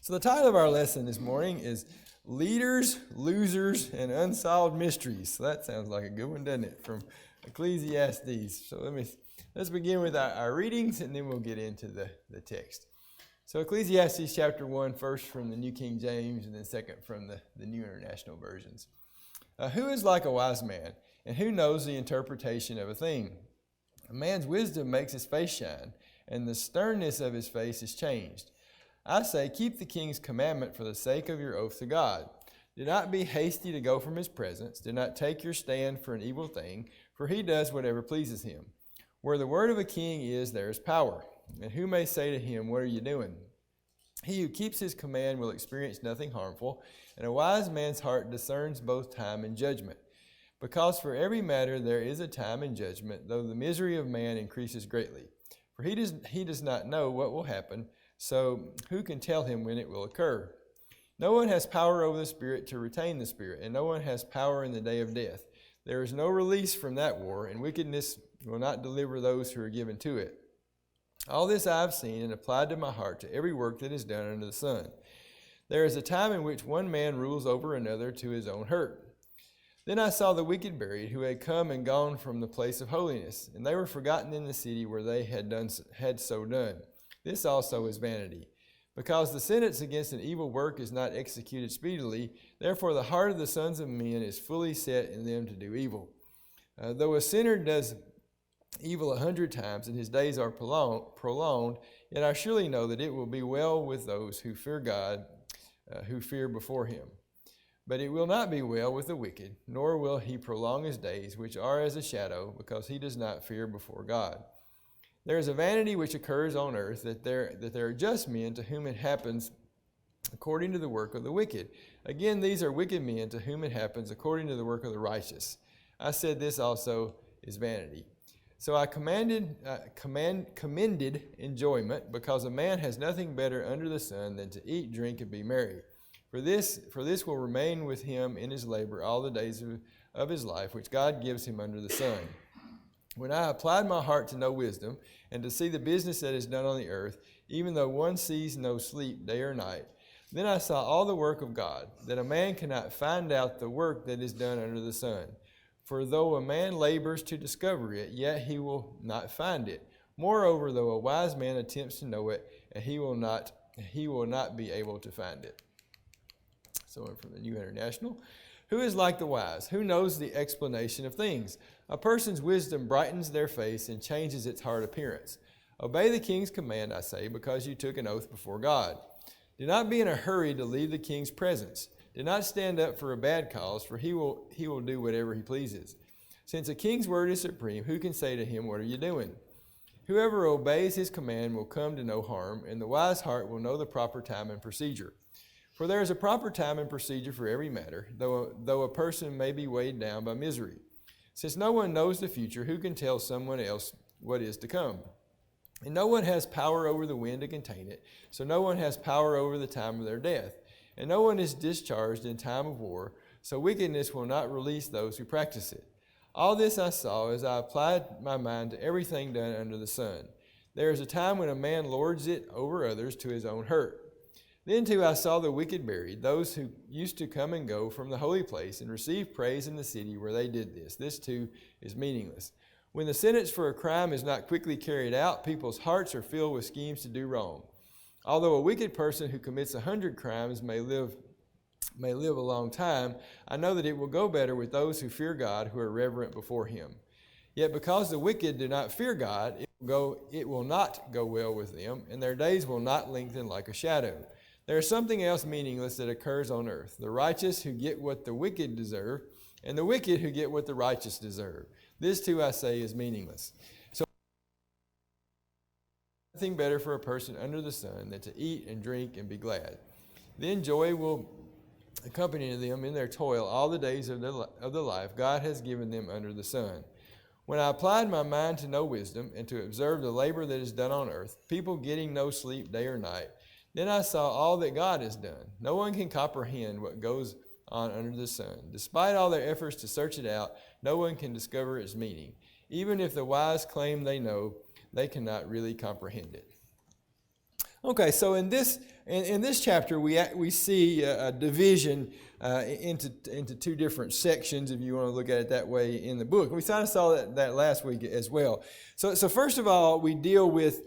So the title of our lesson this morning is Leaders, Losers, and Unsolved Mysteries. So that sounds like a good one, doesn't it? From Ecclesiastes. So let's begin with our readings, and then we'll get into the text. So Ecclesiastes chapter 1, first from the New King James, and then second from the New International Versions. Who is like a wise man, and who knows the interpretation of a thing? A man's wisdom makes his face shine, and the sternness of his face is changed. I say, keep the king's commandment for the sake of your oath to God. Do not be hasty to go from his presence. Do not take your stand for an evil thing, for he does whatever pleases him. Where the word of a king is, there is power. And who may say to him, what are you doing? He who keeps his command will experience nothing harmful, and a wise man's heart discerns both time and judgment. Because for every matter there is a time and judgment, though the misery of man increases greatly. For he does not know what will happen, so who can tell him when it will occur? No one has power over the spirit to retain the spirit, and no one has power in the day of death. There is no release from that war, and wickedness will not deliver those who are given to it. All this I have seen and applied to my heart to every work that is done under the sun. There is a time in which one man rules over another to his own hurt. Then I saw the wicked buried, who had come and gone from the place of holiness, and they were forgotten in the city where they had so done. This also is vanity. Because the sentence against an evil work is not executed speedily, therefore the heart of the sons of men is fully set in them to do evil. Though a sinner does evil 100 times, and his days are prolonged, yet I surely know that it will be well with those who fear God, who fear before him. But it will not be well with the wicked, nor will he prolong his days, which are as a shadow, because he does not fear before God. There is a vanity which occurs on earth, that there are just men to whom it happens according to the work of the wicked. Again, these are wicked men to whom it happens according to the work of the righteous. I said this also is vanity. So I commended enjoyment, because a man has nothing better under the sun than to eat, drink, and be merry. For this will remain with him in his labor all the days of his life, which God gives him under the sun. When I applied my heart to know wisdom, and to see the business that is done on the earth, even though one sees no sleep day or night, then I saw all the work of God, that a man cannot find out the work that is done under the sun. For though a man labors to discover it, yet he will not find it. Moreover, though a wise man attempts to know it, and he will not be able to find it. So from the New International. Who is like the wise? Who knows the explanation of things? A person's wisdom brightens their face and changes its hard appearance. Obey the king's command, I say, because you took an oath before God. Do not be in a hurry to leave the king's presence. Do not stand up for a bad cause, for he will do whatever he pleases. Since a king's word is supreme, who can say to him, what are you doing? Whoever obeys his command will come to no harm, and the wise heart will know the proper time and procedure. For there is a proper time and procedure for every matter, though a person may be weighed down by misery. Since no one knows the future, who can tell someone else what is to come? And no one has power over the wind to contain it, so no one has power over the time of their death. And no one is discharged in time of war, so wickedness will not release those who practice it. All this I saw as I applied my mind to everything done under the sun. There is a time when a man lords it over others to his own hurt. Then too I saw the wicked buried, those who used to come and go from the holy place and receive praise in the city where they did this. This too is meaningless. When the sentence for a crime is not quickly carried out, people's hearts are filled with schemes to do wrong. Although a wicked person who commits 100 crimes may live a long time, I know that it will go better with those who fear God, who are reverent before him. Yet because the wicked do not fear God, it will not go well with them, and their days will not lengthen like a shadow. There is something else meaningless that occurs on earth. The righteous who get what the wicked deserve, and the wicked who get what the righteous deserve. This too I say is meaningless. So nothing better for a person under the sun than to eat and drink and be glad. Then joy will accompany them in their toil all the days of the life God has given them under the sun. When I applied my mind to know wisdom and to observe the labor that is done on earth, people getting no sleep day or night, then I saw all that God has done. No one can comprehend what goes on under the sun. Despite all their efforts to search it out, no one can discover its meaning. Even if the wise claim they know, they cannot really comprehend it. Okay, so in this chapter, we see a division into two different sections, if you want to look at it that way, in the book. We kind of saw that last week as well. So first of all, we deal with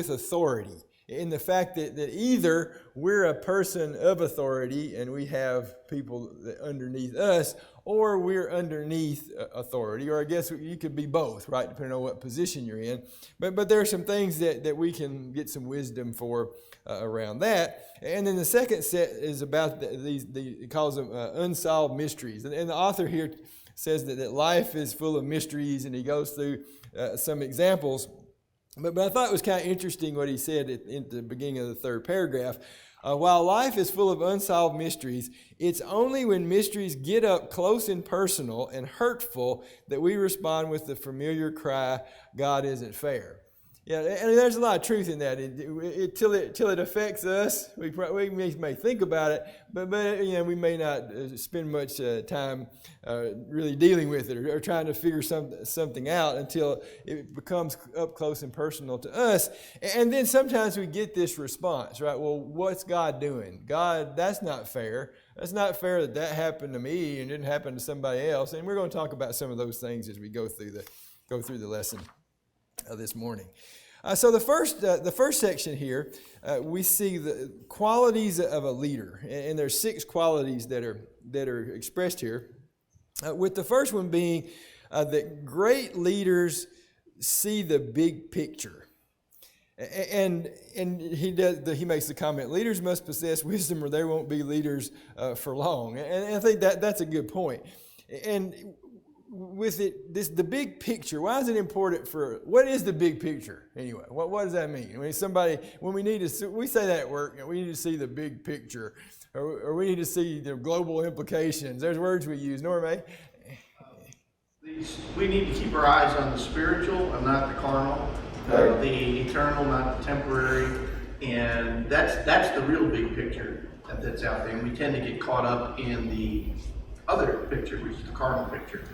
authority, in the fact that either we're a person of authority and we have people underneath us, or we're underneath authority, or I guess you could be both, right, depending on what position you're in. But there are some things that we can get some wisdom for around that. And then the second set is about it calls them unsolved mysteries. And the author here says that life is full of mysteries, and he goes through some examples. But I thought it was kind of interesting what he said in the beginning of the third paragraph. While life is full of unsolved mysteries, it's only when mysteries get up close and personal and hurtful that we respond with the familiar cry, God isn't fair. Yeah, and there's a lot of truth in that. Till it affects us, we may think about it, but we may not spend much time really dealing with it or trying to figure something out until it becomes up close and personal to us. And then sometimes we get this response, right? Well, what's God doing? God, that's not fair. That's not fair that happened to me and didn't happen to somebody else. And we're going to talk about some of those things as we go through the lesson this morning. So the first section here, we see the qualities of a leader, and there's 6 qualities that are expressed here. With the first one being that great leaders see the big picture, and he makes the comment: leaders must possess wisdom, or they won't be leaders for long. And I think that's a good point. And with the big picture, why is it important what is the big picture anyway? What does that mean? We say that at work, we need to see the big picture, or we need to see the global implications. There's words we use. Norma? We need to keep our eyes on the spiritual and not the carnal, the eternal, not the temporary, and that's the real big picture that's out there. And we tend to get caught up in the other picture, which is the carnal picture.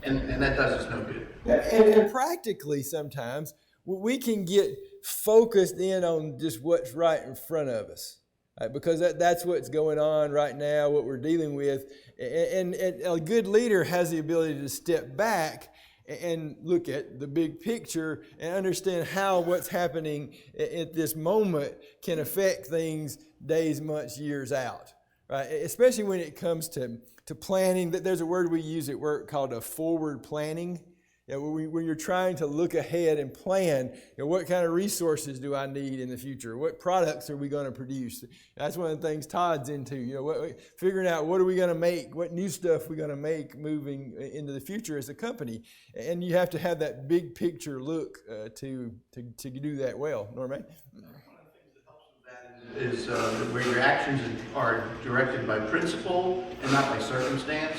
And that does us no good. And practically, sometimes we can get focused in on just what's right in front of us, right? Because that's what's going on right now, what we're dealing with. And a good leader has the ability to step back and look at the big picture and understand how what's happening at this moment can affect things days, months, years out. Right? Especially when it comes to planning. There's a word we use at work called a forward planning. When you're trying to look ahead and plan, what kind of resources do I need in the future? What products are we going to produce? That's one of the things Todd's into. Figuring out what are we going to make, what new stuff we're going to make moving into the future as a company. And you have to have that big picture look to do that well. Norma? Is where your actions are directed by principle and not by circumstance.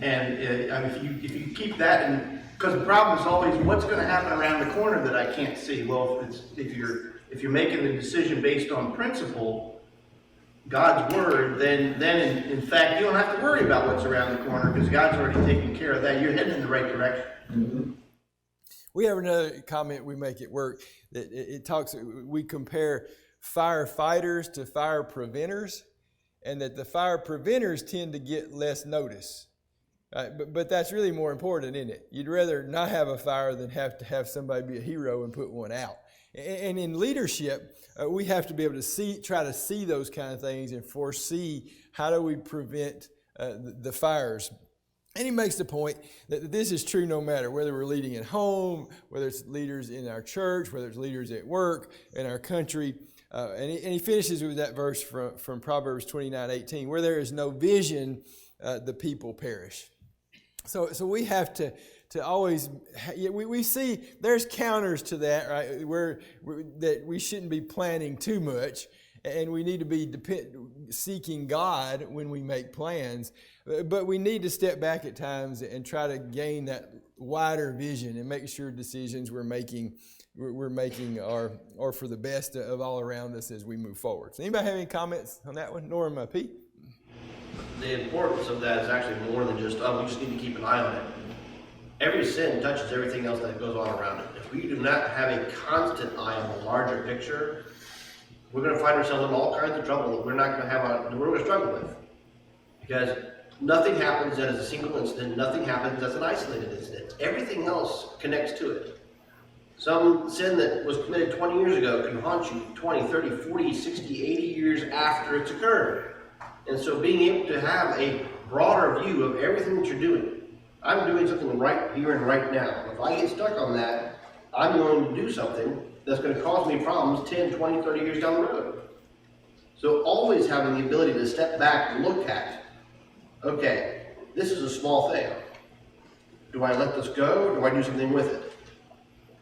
And if you keep that, because the problem is always what's going to happen around the corner that I can't see. Well, if you're making a decision based on principle, God's word, then in fact you don't have to worry about what's around the corner because God's already taken care of that. You're heading in the right direction. Mm-hmm. We have another comment we make at work that we compare firefighters to fire preventers, and that the fire preventers tend to get less notice. Right? But that's really more important, isn't it? You'd rather not have a fire than have to have somebody be a hero and put one out. And in leadership, we have to be able to try to see those kind of things and foresee how do we prevent the fires. And he makes the point that this is true no matter whether we're leading at home, whether it's leaders in our church, whether it's leaders at work, in our country. And he finishes with that verse from Proverbs 29:18, where there is no vision, the people perish. So we have to always, we see there's counters to that, right? That we shouldn't be planning too much, and we need to be seeking God when we make plans. But we need to step back at times and try to gain that wider vision and make sure decisions we're making are for the best of all around us as we move forward. So anybody have any comments on that one? Norma, Pete? The importance of that is actually more than just, we just need to keep an eye on it. Every sin touches everything else that goes on around it. If we do not have a constant eye on the larger picture, we're going to find ourselves in all kinds of trouble that we're not going to have we're going to struggle with. Because nothing happens as a single incident, nothing happens as an isolated incident. Everything else connects to it. Some sin that was committed 20 years ago can haunt you 20, 30, 40, 60, 80 years after it's occurred. And so being able to have a broader view of everything that you're doing. I'm doing something right here and right now. If I get stuck on that, I'm going to do something that's going to cause me problems 10, 20, 30 years down the road. So always having the ability to step back and look at, okay, this is a small thing. Do I let this go, or do I do something with it?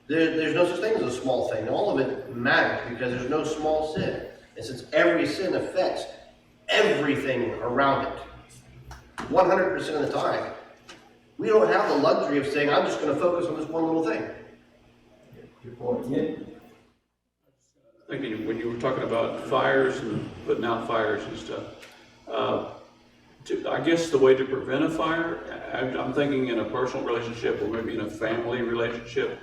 There's no such thing as a small thing. All of it matters because there's no small sin. And since every sin affects everything around it, 100% of the time, we don't have the luxury of saying, I'm just going to focus on this one little thing. Good point. Yeah. Thinking when you were talking about fires and putting out fires and stuff, I guess the way to prevent a fire, I'm thinking in a personal relationship or maybe in a family relationship,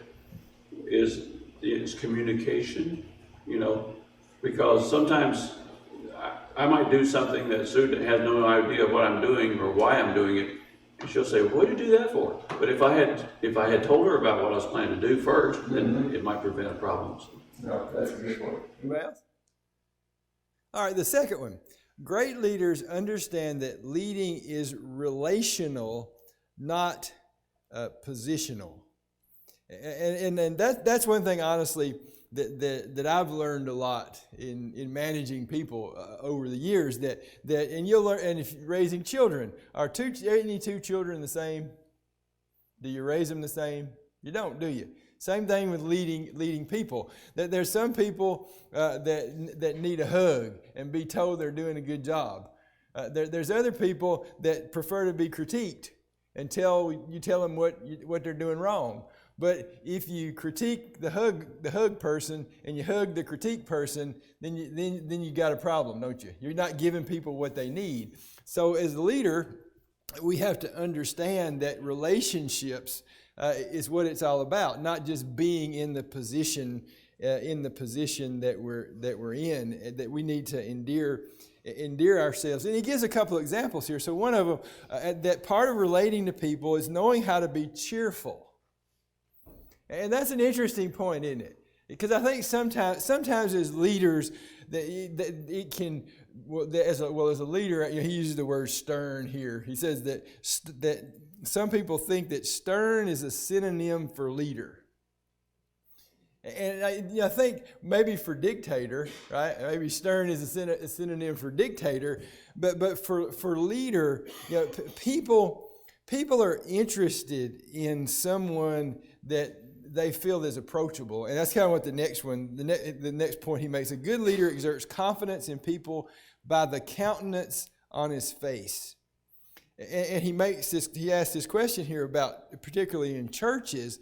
is communication, because sometimes I might do something that Sue has no idea what I'm doing or why I'm doing it, and she'll say, "What did you do that for?" But if I had told her about what I was planning to do first, then it might prevent problems. No, that's a good point. Anybody else? All right, the second one. Great leaders understand that leading is relational, not positional. And that's one thing, honestly, that I've learned a lot in managing people over the years. That and you'll learn. And if you're raising children, are any two children the same? Do you raise them the same? You don't, do you? Same thing with leading people. That there's some people that need a hug and be told they're doing a good job. There's other people that prefer to be critiqued until you tell them what they're doing wrong. But if you critique the hug person and you hug the critique person, then you got a problem, don't you? You're not giving people what they need. So as a leader, we have to understand that relationships is what it's all about, not just being in the position that we're in, that we need to endear ourselves. And he gives a couple of examples here. So one of them, that part of relating to people is knowing how to be cheerful. And that's an interesting point, isn't it? Because I think sometimes as leaders, that it can, as a leader, he uses the word stern here. He says that some people think that stern is a synonym for leader. And I think maybe for dictator, right? Maybe stern is a synonym for dictator, but for leader, people are interested in someone that they feel is approachable. And that's kind of what the next point he makes. A good leader exerts confidence in people by the countenance on his face. And he asks this question here about, particularly in churches,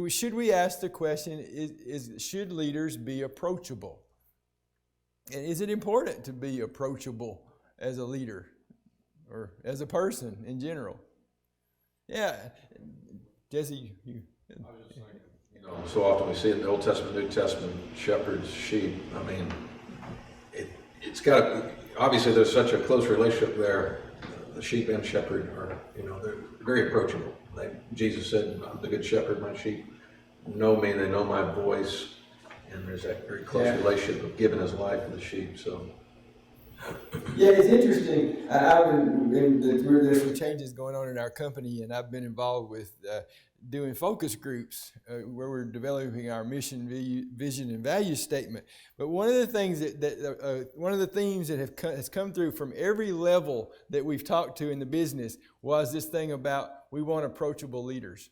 should we ask the question, should leaders be approachable? And is it important to be approachable as a leader or as a person in general? Yeah. Jesse, you. I was just thinking, so often we see in the Old Testament, New Testament, shepherds, sheep. I mean, it's got to, obviously there's such a close relationship there. The sheep and shepherd are, they're very approachable. Jesus said, I'm the good shepherd, my sheep know me, they know my voice, and there's that very close relationship of giving his life for the sheep. So. Yeah, it's interesting. There's some changes going on in our company, and I've been involved with doing focus groups where we're developing our mission, vision, and value statement. But one of the things one of the themes that has come through from every level that we've talked to in the business was this thing about we want approachable leaders.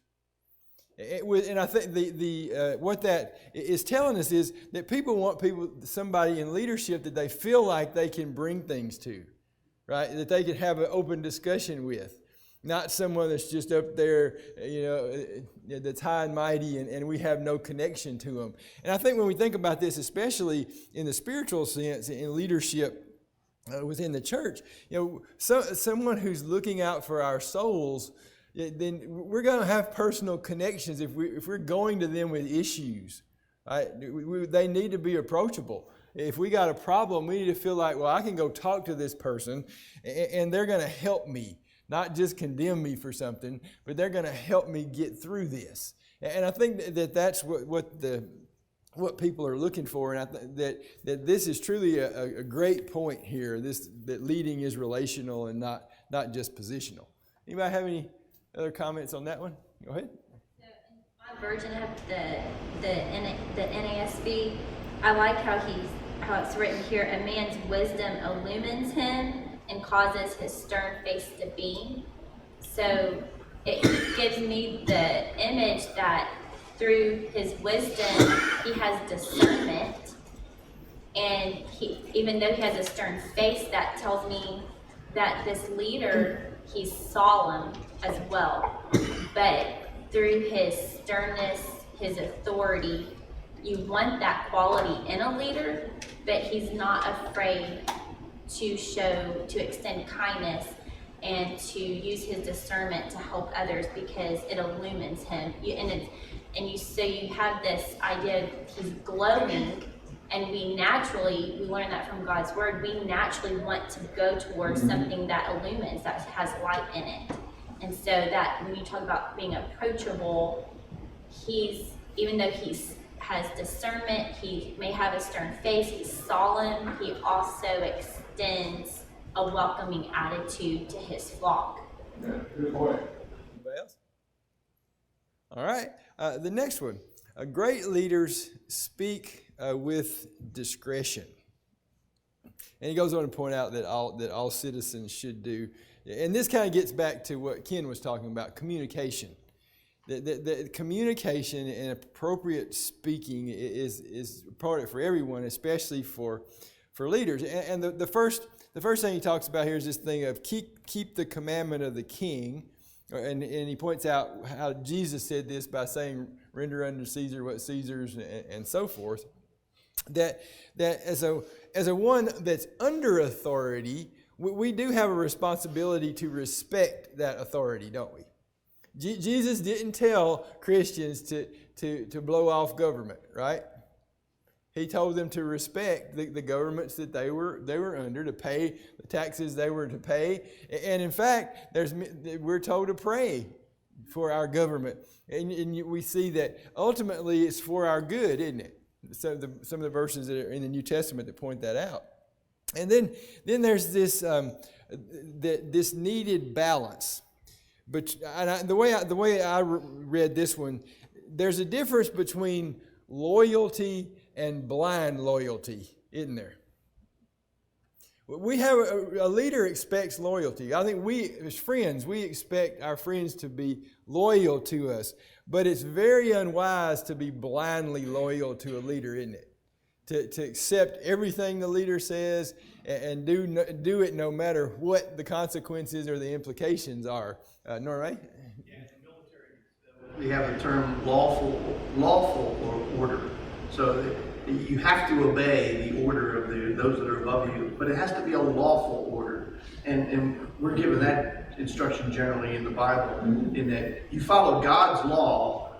And I think what that is telling us is that people want somebody in leadership that they feel like they can bring things to, right? That they can have an open discussion with. Not someone that's just up there, that's high and mighty and we have no connection to them. And I think when we think about this, especially in the spiritual sense, in leadership within the church, someone who's looking out for our souls, then we're going to have personal connections if we're going to them with issues. Right? They need to be approachable. if we got a problem, we need to feel like, well, I can go talk to this person and they're going to help me, not just condemn me for something, but they're going to help me get through this. And I think that that's what people are looking for, and I think that this is truly a great point here. That leading is relational and not just positional. Anybody have any other comments on that one? Go ahead. So in my version of the NASB, I like how it's written here. A man's wisdom illumines him and causes his stern face to beam. So it gives me the image that through his wisdom, he has discernment, and even though he has a stern face, that tells me that this leader, he's solemn as well. But through his sternness, his authority, you want that quality in a leader, but he's not afraid to extend kindness and to use his discernment to help others because it illumines him. So you have this idea of he's glowing, and we learn that from God's word, we naturally want to go towards something that illumines, that has light in it. And so that when you talk about being approachable, even though he has discernment, he may have a stern face, he's solemn, he also extends a welcoming attitude to his flock. Yeah, good point. Anybody else? All right. The next one. Great leaders speak with discretion. And he goes on to point out that all citizens should do. And this kind of gets back to what Ken was talking about, communication. The communication and appropriate speaking is important for everyone, especially for leaders. And the first thing he talks about here is this thing of keep the commandment of the king. And he points out how Jesus said this by saying, render unto Caesar what Caesar's, and so forth. That as a one that's under authority, we do have a responsibility to respect that authority, don't we? Jesus didn't tell Christians to blow off government, right? He told them to respect the governments that they were under, to pay the taxes they were to pay. And in fact, we're told to pray for our government. And we see that ultimately it's for our good, isn't it? So some of the verses that are in the New Testament that point that out. And then there's this this needed balance. But the way I read this one, there's a difference between loyalty and blind loyalty, isn't there? We have a leader expects loyalty. I think we, as friends, we expect our friends to be loyal to us. But it's very unwise to be blindly loyal to a leader, isn't it? To accept everything the leader says and do it no matter what the consequences or the implications are. Norway? Yeah, in the military, we have the term lawful order. So you have to obey the order of those that are above you, but it has to be a lawful order. And we're given that instruction generally in the Bible, in that you follow God's law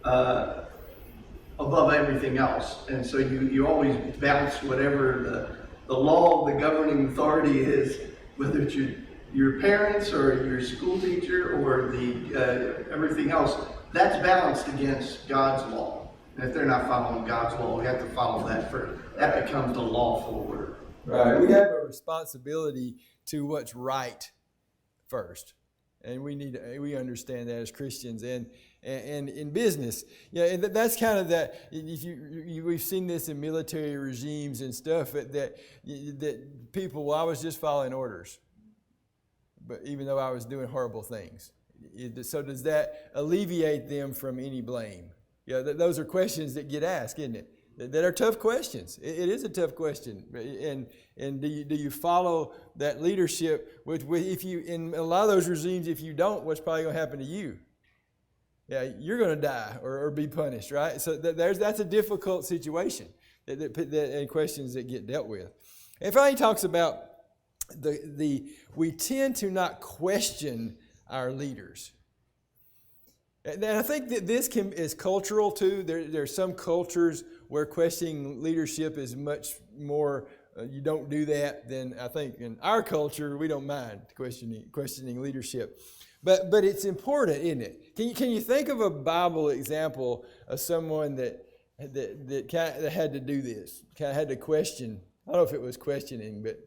above everything else. And so you always balance whatever the law of the governing authority is, whether it's your parents or your school teacher or everything else, that's balanced against God's law. And if they're not following God's law, we have to follow that first. That becomes the lawful order. Right. We have a responsibility to what's right first. And we understand that as Christians and in business. Yeah, and that's kind of that. We've seen this in military regimes and stuff that people, well, I was just following orders, but even though I was doing horrible things. So does that alleviate them from any blame? Yeah, those are questions that get asked, isn't it? That are tough questions. It is a tough question. And do you follow that leadership? If you, in a lot of those regimes, if you don't, what's probably going to happen to you? Yeah, you're going to die or be punished, right? So that's a difficult situation and questions that get dealt with. And finally, he talks about we tend to not question our leaders. And I think that this is cultural too. There's some cultures where questioning leadership is much more, you don't do that, then I think in our culture, we don't mind questioning leadership. But it's important, isn't it? Can you think of a Bible example of someone that had to do this, kind of had to question? I don't know if it was questioning, but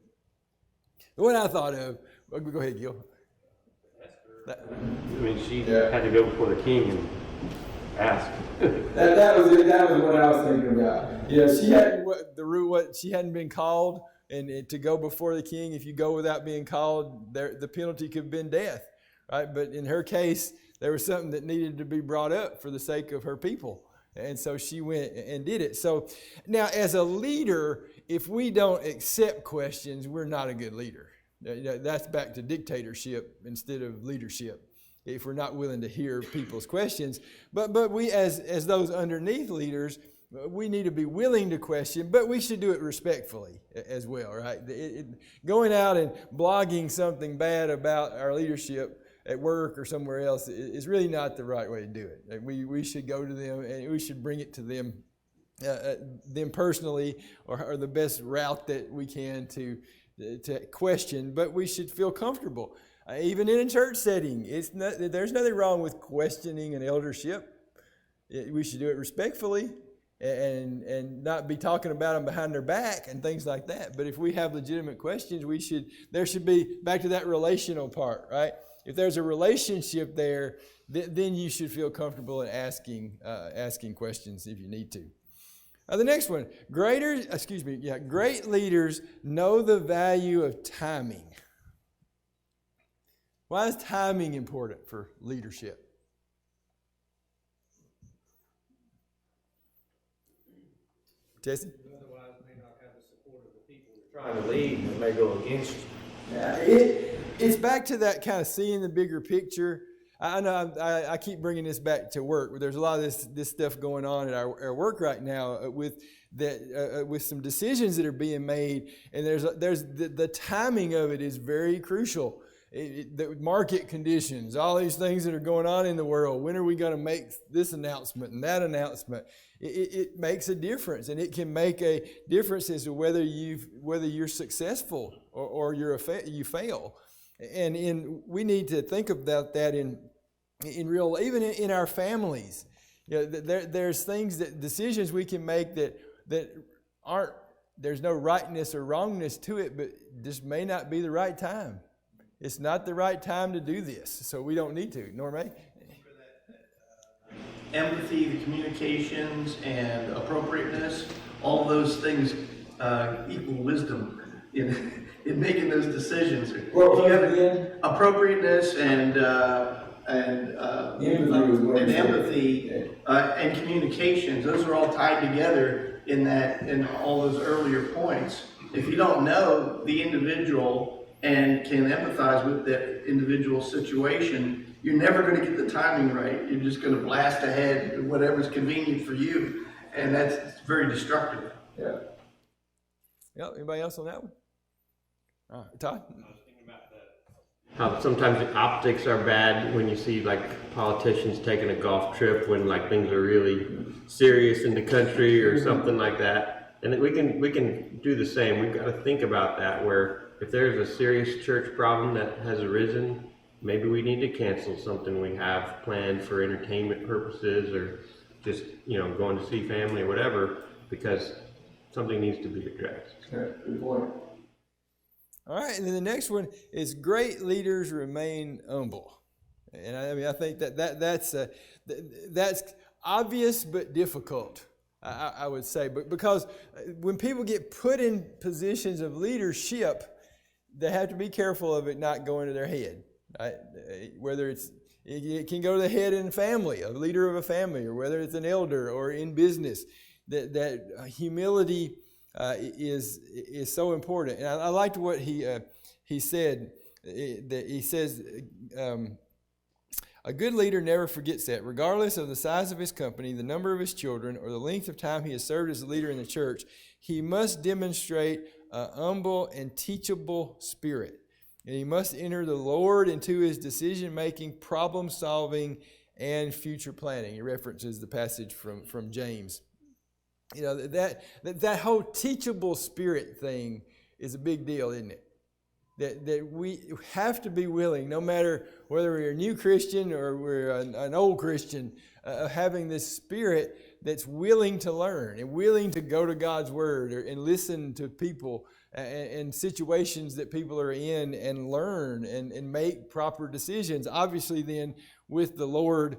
the one I thought of, go ahead, Gil. I mean, she had to go before the king and ask. That was it. That was what I was thinking about. Yeah, she hadn't she hadn't been called, and to go before the king, if you go without being called, the penalty could have been death, right? But in her case, there was something that needed to be brought up for the sake of her people, and so she went and did it. So now, as a leader, if we don't accept questions, we're not a good leader. That's back to dictatorship instead of leadership, if we're not willing to hear people's questions. But we, as those underneath leaders, we need to be willing to question, but we should do it respectfully as well, right? Going out and blogging something bad about our leadership at work or somewhere else is really not the right way to do it. We should go to them and we should bring it to them personally, or the best route that we can to question, but we should feel comfortable. Even in a church setting, there's nothing wrong with questioning an eldership. We should do it respectfully and not be talking about them behind their back and things like that. But if we have legitimate questions, there should be, back to that relational part, right? If there's a relationship there, then you should feel comfortable in asking questions if you need to. The next one, great leaders know the value of timing. Why is timing important for leadership? Jesse? Otherwise, you may not have the support of the people you're trying to lead, and it may go against you. Yeah, it's back to that kind of seeing the bigger picture. I know I keep bringing this back to work. There's a lot of this stuff going on at our work right now with some decisions that are being made, and there's the timing of it is very crucial. The market conditions, all these things that are going on in the world. When are we going to make this announcement and that announcement? It makes a difference, and it can make a difference as to whether you're successful or you fail. And we need to think about that in real, even in our families. There's decisions we can make that aren't, there's no rightness or wrongness to it, but just may not be the right time. It's not the right time to do this, so we don't need to. Norma? Empathy, the communications, and appropriateness, all those things equal wisdom in making those decisions. What was if you have again? Appropriateness and empathy and communications, those are all tied together in all those earlier points. If you don't know the individual and can empathize with that individual situation, you're never going to get the timing right. You're just going to blast ahead with whatever's convenient for you, and that's very destructive. Yeah. Anybody else on that one? Todd? How sometimes the optics are bad when you see like politicians taking a golf trip when like things are really serious in the country or something like that. And we can do the same. We've got to think about that, where if there's a serious church problem that has arisen, maybe we need to cancel something we have planned for entertainment purposes, or just, going to see family or whatever, because something needs to be addressed. Good point. All right, and then the next one is great leaders remain humble. And I think that's obvious but difficult, I would say. But because when people get put in positions of leadership, they have to be careful of it not going to their head. Right? Whether it can go to the head in family, a leader of a family, or whether it's an elder or in business. That humility is so important. And I liked what he said. That he says, a good leader never forgets that, regardless of the size of his company, the number of his children, or the length of time he has served as a leader in the church, he must demonstrate a humble and teachable spirit. And he must enter the Lord into his decision-making, problem-solving, and future planning. He references the passage from James. You know, that whole teachable spirit thing is a big deal, isn't it? That we have to be willing, no matter whether we're a new Christian or we're an old Christian, having this spirit that's willing to learn and willing to go to God's Word and listen to people and situations that people are in and learn and make proper decisions. Obviously, then, with the Lord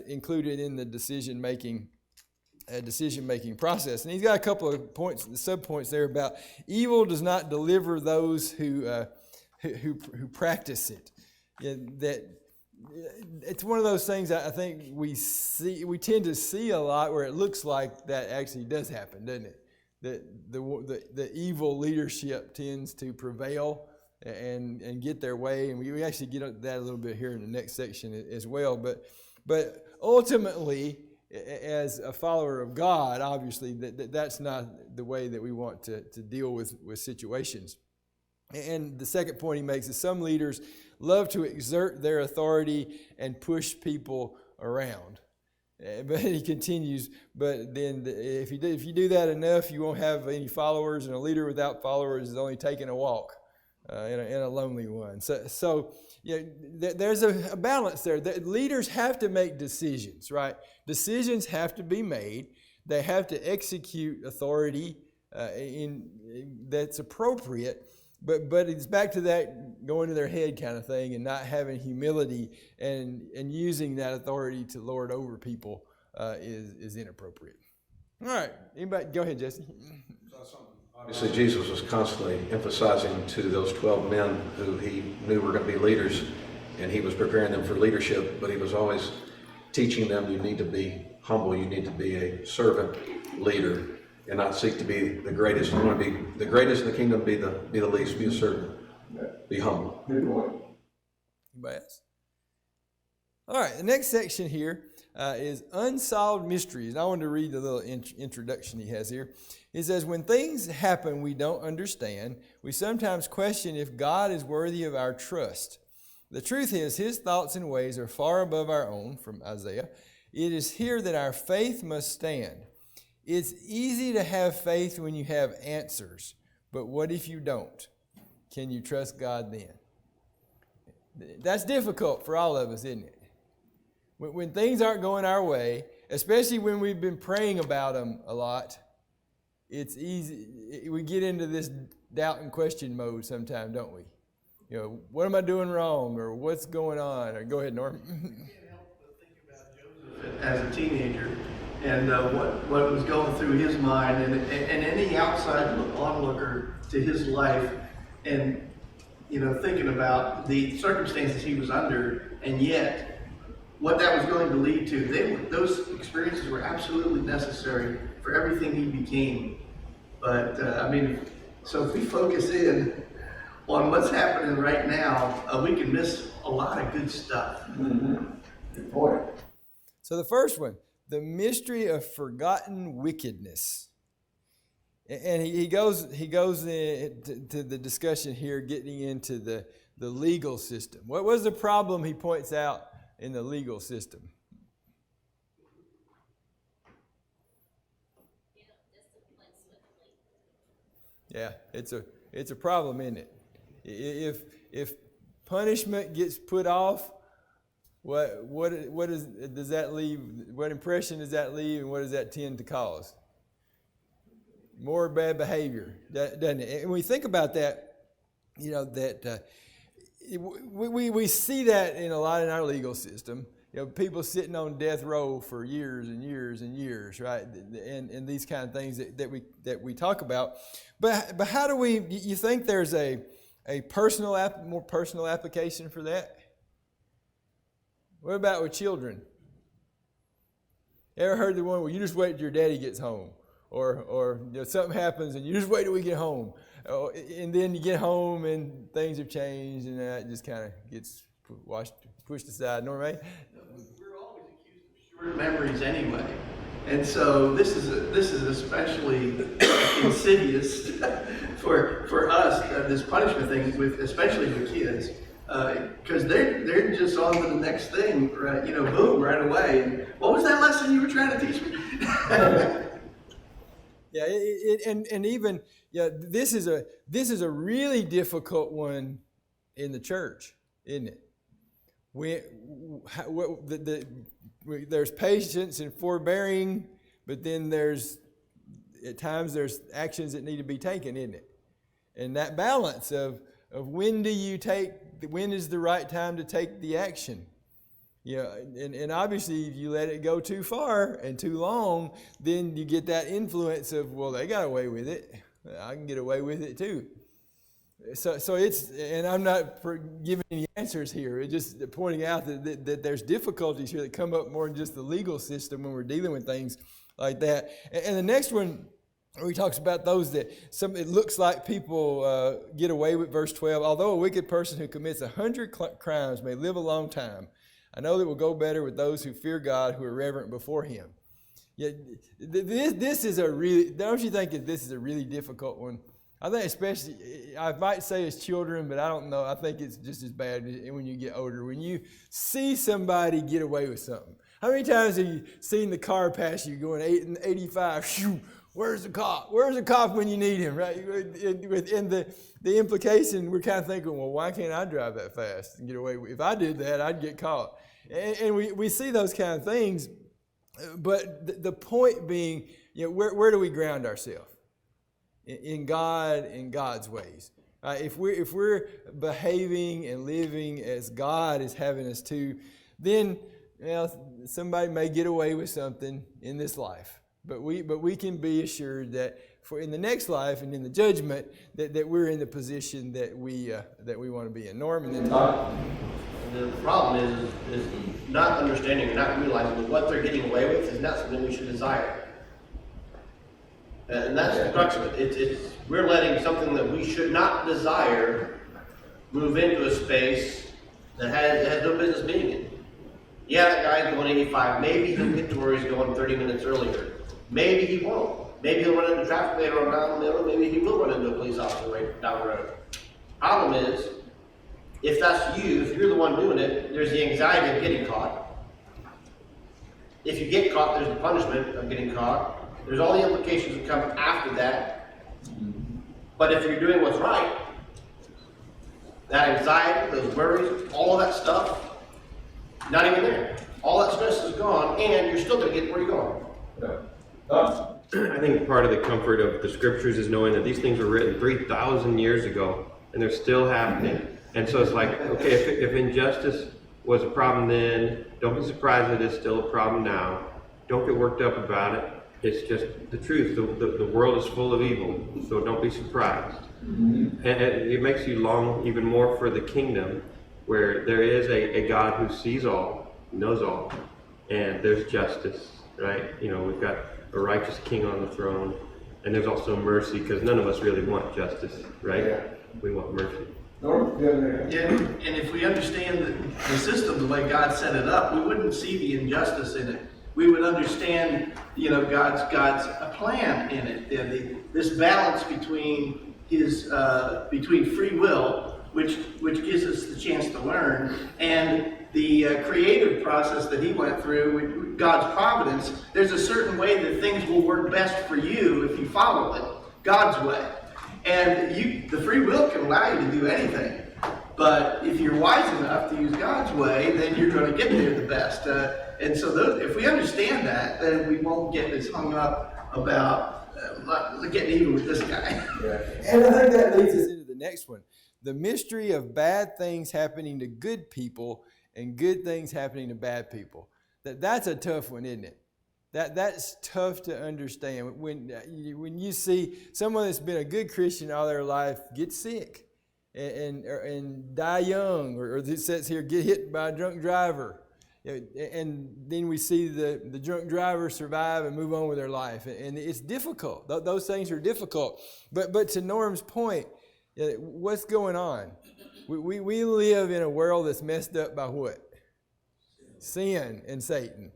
included in the decision-making process. And he's got a couple of points, sub-points there about evil does not deliver those who practice it. Yeah, that it's one of those things I think we tend to see a lot where it looks like that actually does happen, doesn't it? That the evil leadership tends to prevail and get their way, and we actually get at that a little bit here in the next section as well. But ultimately, as a follower of God, obviously, that's not the way that we want to deal with situations. And the second point he makes is some leaders love to exert their authority and push people around. But he continues, but then if you do that enough, you won't have any followers, and a leader without followers is only taking a walk in a lonely one. So there's a balance there. The leaders have to make decisions, right? Decisions have to be made. They have to execute authority that's appropriate. But it's back to that going to their head kind of thing and not having humility and using that authority to lord over people is inappropriate. All right, anybody? Go ahead, Jesse. Obviously, Jesus was constantly emphasizing to those 12 men who he knew were going to be leaders, and he was preparing them for leadership, but he was always teaching them you need to be humble, you need to be a servant leader, and not seek to be the greatest. You want to be the greatest in the kingdom, be the least, be a servant, be humble. Anybody else? All right, the next section here is unsolved mysteries. And I want to read the little introduction he has here. He says, when things happen we don't understand, we sometimes question if God is worthy of our trust. The truth is, his thoughts and ways are far above our own, from Isaiah. It is here that our faith must stand. It's easy to have faith when you have answers, but what if you don't? Can you trust God then? That's difficult for all of us, isn't it? When things aren't going our way, especially when we've been praying about them a lot, it's easy. We get into this doubt and question mode sometimes, don't we? You know, what am I doing wrong, or what's going on? Or go ahead, Norm. I can't help but think about Joseph as a teenager and what was going through his mind, and any outside onlooker to his life, and thinking about the circumstances he was under, and yet what that was going to lead to. Those experiences were absolutely necessary for everything he became. But so if we focus in on what's happening right now, we can miss a lot of good stuff. Mm-hmm. Good point. So the first one, the mystery of forgotten wickedness. And he goes into the discussion here, getting into the legal system. What was the problem he points out in the legal system? Yeah, it's a problem, isn't it? If punishment gets put off, does that leave? What impression does that leave, and what does that tend to cause? More bad behavior, doesn't it? And when we think about that, we see that in a lot in our legal system. People sitting on death row for years and years and years, right? And these kind of things that we talk about. But how do you think there's a more personal application for that? What about with children? Ever heard the one where you just wait till your daddy gets home? Or something happens and you just wait till we get home. And then you get home and things have changed, and that just kind of gets pushed aside. Norm, right? We're always accused of short memories anyway. And so this is especially insidious for us, this punishment thing, especially with kids. Because they're just on to the next thing, right? Boom, right away. And what was that lesson you were trying to teach me? Yeah, and even this is a really difficult one in the church, isn't it? There's patience and forbearing, but then at times there's actions that need to be taken, isn't it? And that balance of when is the right time to take the action? And obviously if you let it go too far and too long, then you get that influence of, well, they got away with it, I can get away with it too. So it's, and I'm not giving any answers here, it's just pointing out that there's difficulties here that come up more in just the legal system when we're dealing with things like that. And the next one, he talks about those that it looks like people get away with, verse 12. Although a wicked person who commits 100 crimes may live a long time, I know that it will go better with those who fear God, who are reverent before Him. Yeah, this is don't you think that this is a really difficult one? I think especially, I might say as children, but I don't know. I think it's just as bad when you get older. When you see somebody get away with something. How many times have you seen the car pass you going 85? Shoo, where's the cop? Where's the cop when you need him, right? And the implication, we're kind of thinking, well, why can't I drive that fast and get away with it? If I did that, I'd get caught. And we see those kind of things. But the point being, where do we ground ourselves? In God, in God's ways. If we're behaving and living as God is having us to, then somebody may get away with something in this life. But we can be assured that for in the next life and in the judgment that we're in the position that we want to be in. Norm, and then Todd. The problem is not understanding and not realizing that what they're getting away with is not something we should desire. And that's the crux of it. We're letting something that we should not desire move into a space that has no business being in. Yeah, that guy's going 85. Maybe he'll get to where he's going 30 minutes earlier. Maybe he won't. Maybe he'll run into traffic later on down the middle. Maybe he will run into a police officer right down the road. Problem is, if that's you, if you're the one doing it, there's the anxiety of getting caught. If you get caught, there's the punishment of getting caught. There's all the implications that come after that. But if you're doing what's right, that anxiety, those worries, all of that stuff, not even there. All that stress is gone, and you're still going to get where you're going. I think part of the comfort of the scriptures is knowing that these things were written 3,000 years ago, and they're still happening. And so it's like, okay, if injustice was a problem then, don't be surprised that it's still a problem now. Don't get worked up about it. It's just the truth. The world is full of evil, so don't be surprised. Mm-hmm. And it makes you long even more for the kingdom, where there is a God who sees all, knows all, and there's justice, right? We've got a righteous king on the throne, and there's also mercy, because none of us really want justice, right? Yeah. We want mercy. Yeah, and if we understand the system the way God set it up, we wouldn't see the injustice in it. We would understand, God's plan in it. This balance between between free will, which gives us the chance to learn, and the creative process that He went through with God's providence. There's a certain way that things will work best for you if you follow it God's way. And the free will can allow you to do anything. But if you're wise enough to use God's way, then you're going to get there the best. And so if we understand that, then we won't get as hung up about getting even with this guy. Yeah. And I think that leads us into the next one. The mystery of bad things happening to good people and good things happening to bad people. That's a tough one, isn't it? That's tough to understand. When you see someone that's been a good Christian all their life get sick and die young, or it says here, get hit by a drunk driver. And then we see the drunk driver survive and move on with their life. And it's difficult. Those things are difficult. But to Norm's point, what's going on? We live in a world that's messed up by what? Sin and Satan.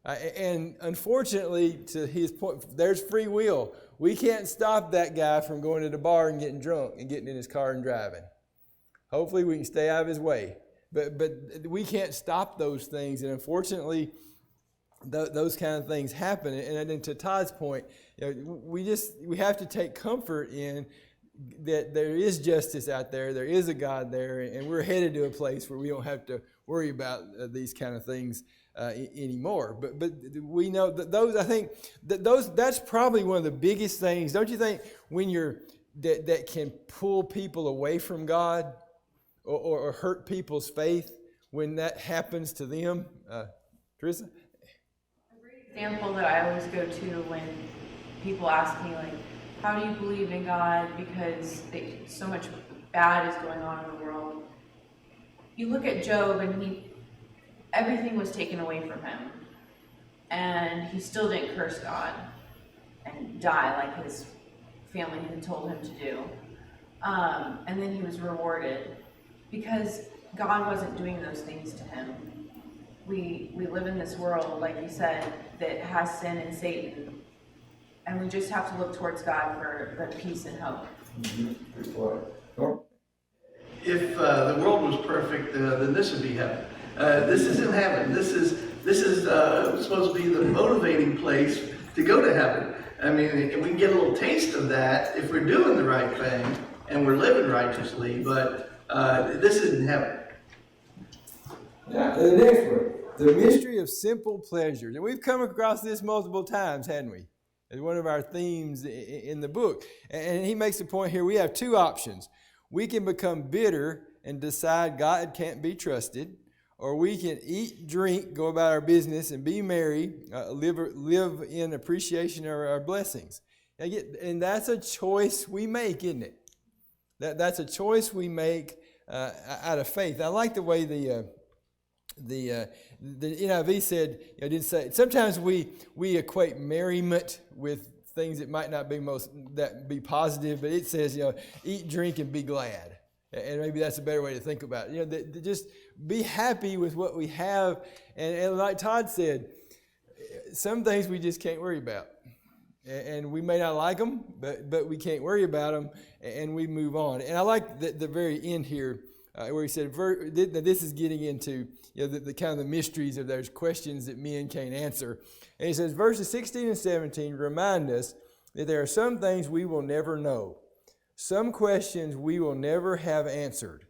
And unfortunately, to his point, there's free will. We can't stop that guy from going to the bar and getting drunk and getting in his car and driving. Hopefully we can stay out of his way. But we can't stop those things. And unfortunately, those kind of things happen. And then to Todd's point, we have to take comfort in that there is justice out there, there is a God there, and we're headed to a place where we don't have to worry about these kind of things anymore. But we know that that's probably one of the biggest things, don't you think, when that can pull people away from God or hurt people's faith when that happens to them? Teresa? A great example that I always go to when people ask me, like, how do you believe in God because so much bad is going on in the world? You look at Job, and everything was taken away from him, and he still didn't curse God and die like his family had told him to do. And then he was rewarded because God wasn't doing those things to him. We live in this world, like you said, that has sin and Satan, and we just have to look towards God for the peace and hope. If the world was perfect, then this would be heaven. This isn't heaven. This is supposed to be the motivating place to go to heaven. I mean, we get a little taste of that if we're doing the right thing and we're living righteously, but this isn't heaven. Now, the next one, the mystery of simple pleasures. And we've come across this multiple times, hadn't we? It's one of our themes in the book. And he makes the point here, we have two options. We can become bitter and decide God can't be trusted, or we can eat, drink, go about our business, and be merry, live in appreciation of our blessings. And that's a choice we make, isn't it? That's a choice we make out of faith. I like the way the NIV said, didn't say. Sometimes we equate merriment with things that might not be positive, but it says, eat, drink, and be glad. And maybe that's a better way to think about it. Just be happy with what we have. And like Todd said, some things we just can't worry about. And we may not like them, but we can't worry about them, and we move on. And I like the very end here, where he said, this is getting into the kind of the mysteries of those questions that men can't answer. And he says, verses 16 and 17 remind us that there are some things we will never know, some questions we will never have answered.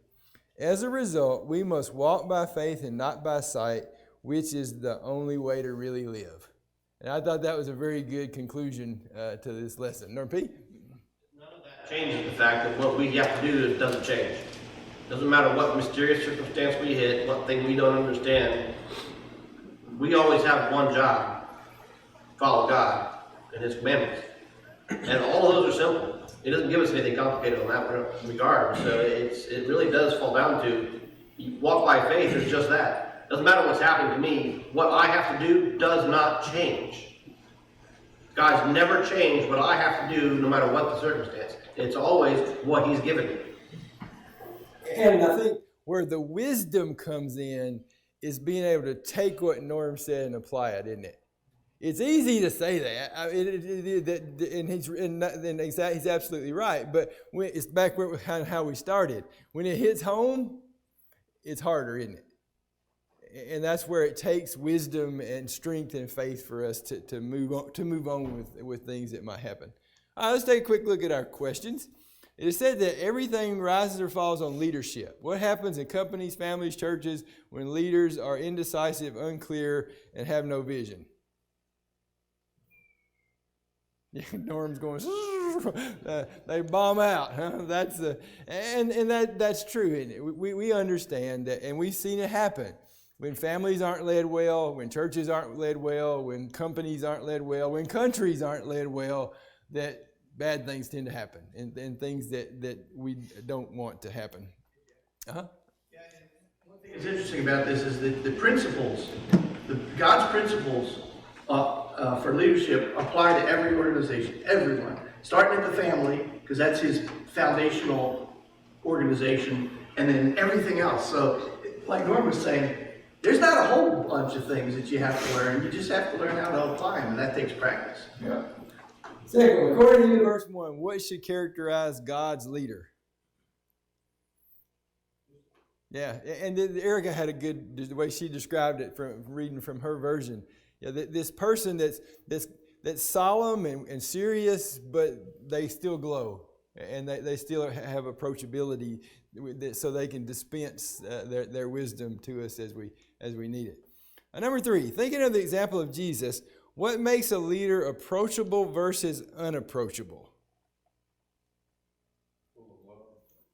As a result, we must walk by faith and not by sight, which is the only way to really live. And I thought that was a very good conclusion to this lesson. Norm P? None of that changes the fact that what we have to do doesn't change. Doesn't matter what mysterious circumstance we hit, what thing we don't understand. We always have one job: follow God and His commandments. And all of those are simple. He doesn't give us anything complicated on that regard. So it really does fall down to walk by faith is just that. Doesn't matter what's happening to me. What I have to do does not change. God's never changed what I have to do, no matter what the circumstance. It's always what He's given me. And I think where the wisdom comes in is being able to take what Norm said and apply it, isn't it? It's easy to say that, and he's absolutely right. But it's back where kind of how we started. When it hits home, it's harder, isn't it? And that's where it takes wisdom and strength and faith for us to move on with things that might happen. All right, let's take a quick look at our questions. It is said that everything rises or falls on leadership. What happens in companies, families, churches when leaders are indecisive, unclear, and have no vision? Norm's going, they bomb out. Huh? That's true, isn't it? We understand that, and we've seen it happen. When families aren't led well, when churches aren't led well, when companies aren't led well, when countries aren't led well, that bad things tend to happen, and things that we don't want to happen. Uh-huh. Yeah, and one thing that's interesting about this is that the principles, God's principles for leadership apply to every organization, everyone. Starting at the family, because that's His foundational organization, and then everything else. So, like Norm was saying, there's not a whole bunch of things that you have to learn. You just have to learn how to apply them, and that takes practice. Yeah. Second, according to verse 1, what should characterize God's leader? Yeah, and Erica had the way she described it from reading from her version. This person that's solemn and serious, but they still glow, and they still have approachability, so they can dispense their wisdom to us as we need it. Number 3, thinking of the example of Jesus, what makes a leader approachable versus unapproachable?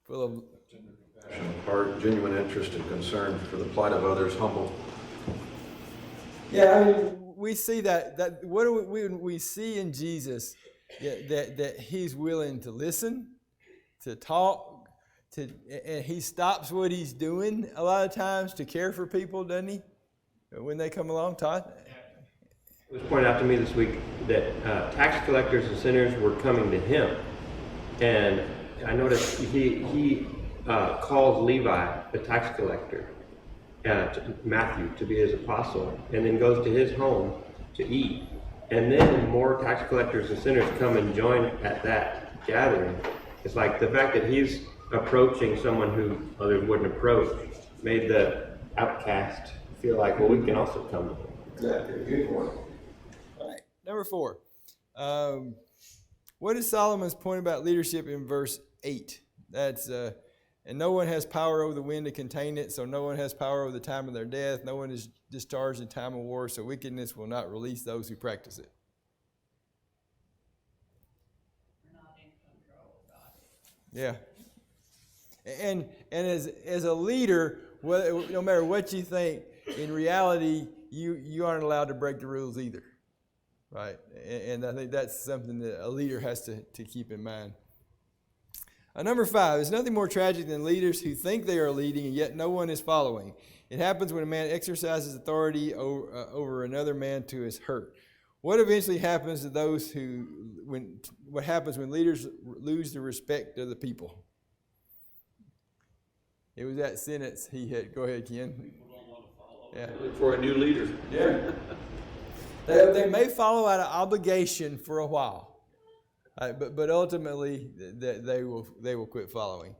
Full of Tender compassion, heart, genuine interest and concern for the plight of others, humble. Yeah, I mean, we see that what do we see in Jesus, that he's willing to listen, to talk, and he stops what he's doing a lot of times to care for people, doesn't he? When they come along, Todd? It was pointed out to me this week that tax collectors and sinners were coming to him, and I noticed he calls Levi, the tax collector, Matthew, to be his apostle, and then goes to his home to eat. And then more tax collectors and sinners come and join at that gathering. It's like the fact that he's approaching someone who others wouldn't approach made the outcast feel like, well, we can also come to him. Exactly, good point. All right, number 4. What is Solomon's point about leadership in verse 8? That's, and no one has power over the wind to contain it, so no one has power over the time of their death. No one is discharged in time of war, so wickedness will not release those who practice it. We're not in control of God. Yeah. And as a leader, no matter what you think, in reality, you aren't allowed to break the rules either. Right? And I think that's something that a leader has to keep in mind. Number 5, there's nothing more tragic than leaders who think they are leading and yet no one is following. It happens when a man exercises authority over another man to his hurt. What eventually happens to those what happens when leaders lose the respect of the people? It was that sentence he had. Go ahead, Ken. People don't want to follow. Yeah. Look for a new leader. Yeah. They may follow out of obligation for a while. But ultimately, they will quit following.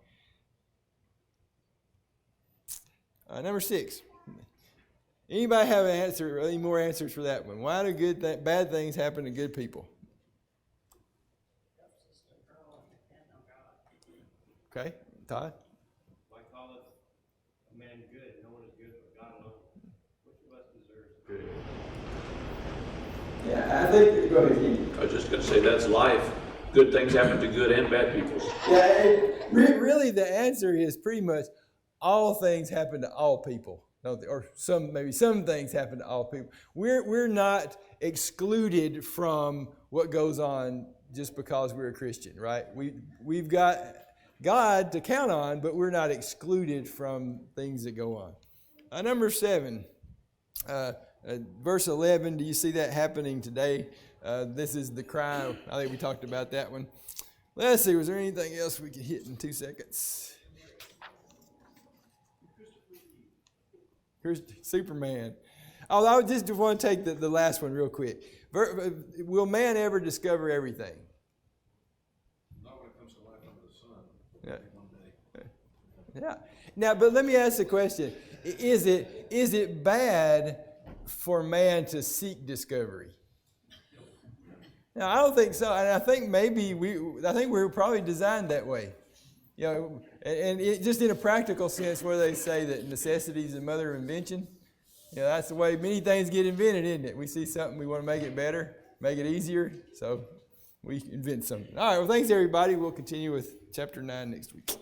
Number 6. Anybody have an answer? Any more answers for that one? Why do bad things happen to good people? Okay, Todd. Why calleth a man good? No one is good but God alone. Which of us deserves good? Yeah, I think. Go ahead, Keith. I was just going to say that's life. Good things happen to good and bad people. Yeah, really, the answer is pretty much all things happen to all people, don't they? Or maybe some things happen to all people. We're not excluded from what goes on just because we're a Christian, right? We've got God to count on, but we're not excluded from things that go on. Number 7, verse 11. Do you see that happening today? This is the cry. I think we talked about that one. Let's see. Was there anything else we could hit in 2 seconds? Here's Superman. Oh, I just want to take the last one real quick. Will man ever discover everything? Not when it comes to life under the sun. Yeah. One day. Yeah. Now, but let me ask the question: Is it bad for man to seek discovery? Now, I don't think so, and I think we were probably designed that way, and just in a practical sense, where they say that necessity is the mother of invention. That's the way many things get invented, isn't it? We see something, we want to make it better, make it easier, so we invent something. All right, well, thanks everybody. We'll continue with chapter 9 next week.